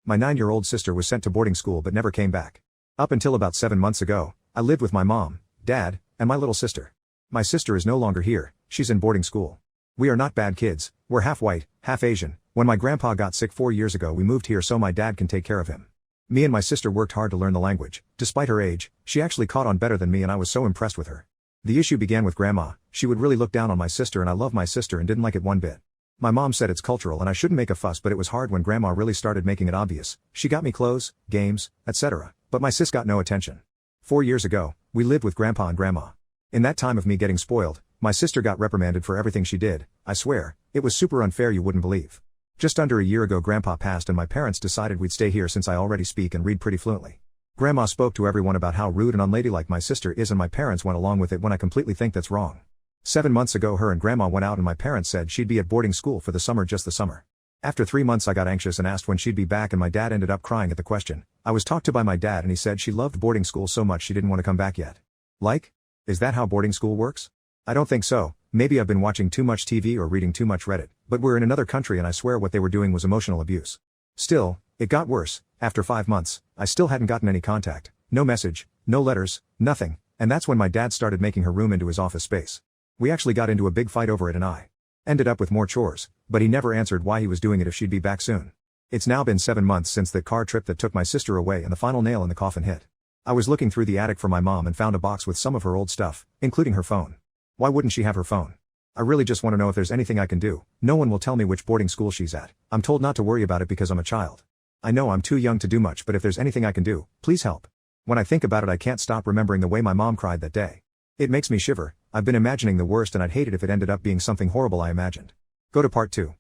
My 9-year-old sister was sent to boarding school but never came back. Up until about 7 months ago, I lived with my mom, dad, and my little sister. My sister is no longer here, she's in boarding school. We are not bad kids, we're half white, half Asian. When my grandpa got sick 4 years ago we moved here so my dad can take care of him. Me and my sister worked hard to learn the language. Despite her age, she actually caught on better than me and I was so impressed with her. The issue began with grandma. She would really look down on my sister and I love my sister and didn't like it one bit. My mom said it's cultural and I shouldn't make a fuss, but it was hard when grandma really started making it obvious. She got me clothes, games, etc. But my sis got no attention. 4 years ago, we lived with grandpa and grandma. In that time of me getting spoiled, my sister got reprimanded for everything she did. I swear, it was super unfair, you wouldn't believe. Just under a year ago grandpa passed and my parents decided we'd stay here since I already speak and read pretty fluently. Grandma spoke to everyone about how rude and unladylike my sister is and my parents went along with it when I completely think that's wrong. 7 months ago her and grandma went out and my parents said she'd be at boarding school for the summer, just the summer. After 3 months I got anxious and asked when she'd be back and my dad ended up crying at the question. I was talked to by my dad and he said she loved boarding school so much she didn't want to come back yet. Like? Is that how boarding school works? I don't think so. Maybe I've been watching too much TV or reading too much Reddit, but we're in another country and I swear what they were doing was emotional abuse. Still, it got worse. After 5 months, I still hadn't gotten any contact, no message, no letters, nothing, and that's when my dad started making her room into his office space. We actually got into a big fight over it and I ended up with more chores, but he never answered why he was doing it if she'd be back soon. It's now been 7 months since the car trip that took my sister away and the final nail in the coffin hit. I was looking through the attic for my mom and found a box with some of her old stuff, including her phone. Why wouldn't she have her phone? I really just want to know if there's anything I can do. No one will tell me which boarding school she's at. I'm told not to worry about it because I'm a child. I know I'm too young to do much, but if there's anything I can do, please help. When I think about it I can't stop remembering the way my mom cried that day. It makes me shiver. I've been imagining the worst and I'd hate it if it ended up being something horrible I imagined. Go to part 2.